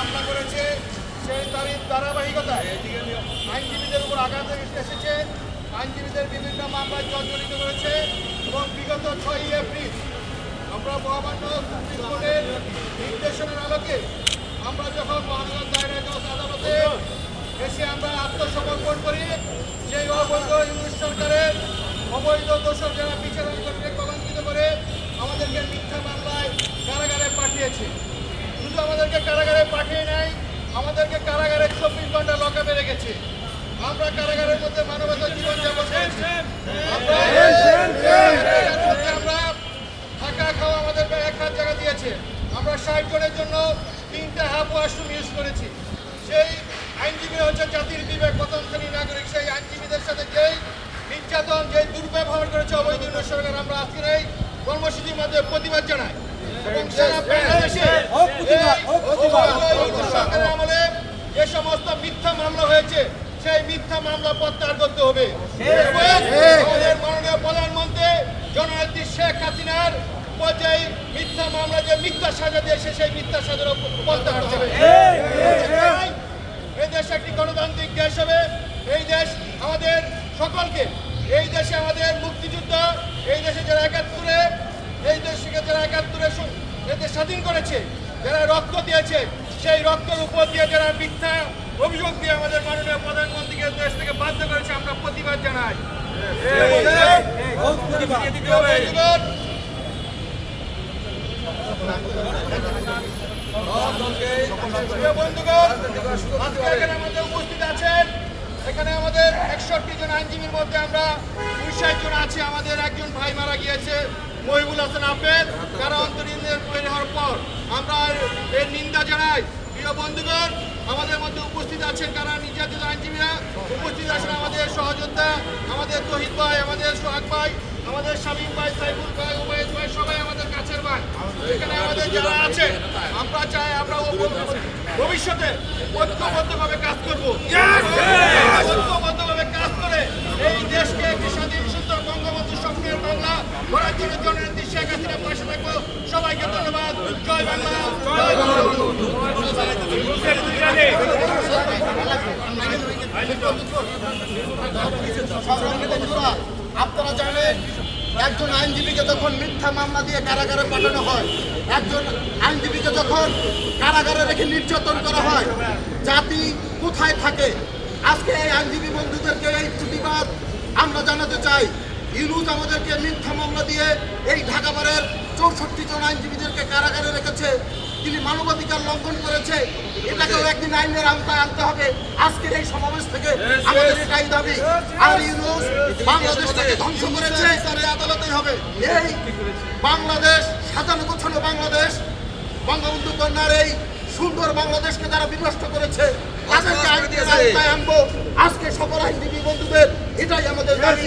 হামলা করেছে সেই তারই ধারাবাহিকতায় আইনজীবীদের উপর আঘাত এসেছে, আইনজীবীদের বিভিন্ন মামলায় জর্জরিত করেছে এবং বিগত 6ই এপ্রিল আমরা মহামান্য সুপ্রিম কোর্টের নির্দেশনার আলোকে আমরা যখন মহানগর দায়রা জজ আদালতে এসে আমরা আত্মসমর্পণ করি, সেই অবৈধ ইউনিট সরকারের অবৈধ দোষর যারা বিচারণ করতে কলঙ্কিত করে আমাদেরকে মিথ্যা মামলায় কারাগারে পাঠিয়েছে। শুধু আমাদেরকে কারাগারে পাঠিয়ে নাই, আমাদেরকে কারাগারে 24 ঘন্টা লকআপে রেখেছে। আমরা কারাগারের মধ্যে মানবতার জীবন যাপন করছি। আমরা থাকা খাওয়া আমাদের এক হাত জায়গা দিয়েছে। আমরা 60 জনের জন্য 3টা হাফ ওয়াশরুম ইউজ করেছি। সেই আইনজীবী হচ্ছে জাতির বিবেক, প্রথম শ্রেণীর নাগরিক। সেই আইনজীবীদের সাথে যেই নির্যাতন, যেই দুর্ব্যবহার করেছে অবৈধ সরকার, আমরা আজকের এই কর্মসূচির মধ্যে প্রতিবাদ জানাই এবং সারা বাংলাদেশে সরকারের আমলে যে সমস্ত মিথ্যা মামলা হয়েছে সেই মিথ্যা মামলা প্রত্যাহার করতে হবে। আমাদের মাননীয় প্রধানমন্ত্রী জননেত্রী শেখ হাসিনার পর্যায়ে মিথ্যা মামলা যে মিথ্যা সাজা দিয়েছে সেই মিথ্যা সাজার প্রত্যাহার হবে। এই দেশ একটি গণতান্ত্রিক দেশ হবে। এই দেশ আমাদের সকলকে, এই দেশে আমাদের মুক্তিযুদ্ধ, এই দেশে যারা ৭১-এ এই দেশকে যারা ৭১-এ এদের স্বাধীন করেছে, যারা রক্ত দিয়েছে, সেই রক্তের উপর দিয়ে যারা মিথ্যা অভিযোগ দিয়ে আমাদের মাননীয় প্রধানমন্ত্রীকে দেশ থেকে বাধ্য করেছে, আমরা প্রতিবাদ জানাই। বন্ধুগণ, আজকে এখানে আমাদের উপস্থিত আছেন, এখানে আমাদের 61 জন আইনজীবীর মধ্যে আমরা 59 জন আছি। আমাদের একজন ভাই মারা গিয়েছে, মহিবুল হাসান আপেল, কারা অন্তরীণের তৈরি হওয়ার পর আমরা এর নিন্দা জানাই। প্রিয় বন্ধুগণ, আমাদের মধ্যে উপস্থিত আছেন কারা নির্যাতিত আইনজীবীরা, উপস্থিত আছেন আমাদের সহযোদ্ধা, আমাদের তহিদ ভাই, আমাদের সোহাগ ভাই, আমাদের শামীম ভাই, সাইফুল ভাই, উবাইদ ভাই, সবাই আমাদের কাছের ভাই। এখানে আমাদের যারা আছে, আমরা চাই আমরা ভবিষ্যতে ঐক্যবদ্ধভাবে কাজ করবো, ঐক্যবদ্ধভাবে কাজ করে এই দেশকে একটি স্বাধীন সুন্দর বঙ্গবন্ধু স্বপ্নের বাংলা গড়ার জন্য জননেত্রী শেখ হাসিনা পাশে থাকবো। সবাইকে ধন্যবাদ। জয় বাংলা, জয় বঙ্গবন্ধু। আপনারা জানেন, একজন আইনজীবীকে যখন মিথ্যা মামলা দিয়ে কারাগারে পাঠানো হয়, একজন আইনজীবীকে যখন কারাগারে রেখে নির্যাতন করা হয়, জাতি কোথায় থাকে? আজকে এই আইনজীবী বন্ধুদেরকে এই প্রতিবাদ আমরা জানাতে চাই। ইউনূস আমাদেরকে মিথ্যা মামলা দিয়ে এই ঢাকা বারের 64 জন আইনজীবীদেরকে কারাগারে রেখেছে। তিনি মানবাধিকার লঙ্ঘন করেছে, এটাকেও একদিন আইনের আওতায় আনতে হবে। আজকের এই সমাবেশ থেকে আমাদের এটাই দাবি। আর ইউনূস বাংলাদেশটাকে ধ্বংস করেছে, আদালতেই হবে। এই বাংলাদেশ, সাজানো গোছানো বাংলাদেশ, বঙ্গবন্ধু কন্যার এই সুন্দর বাংলাদেশকে যারা বিনষ্ট করেছে তাদেরকে আইনের আওতায় আনবো। আজকে সকল আইনজীবী বন্ধুদের এটাই আমাদের দাবি।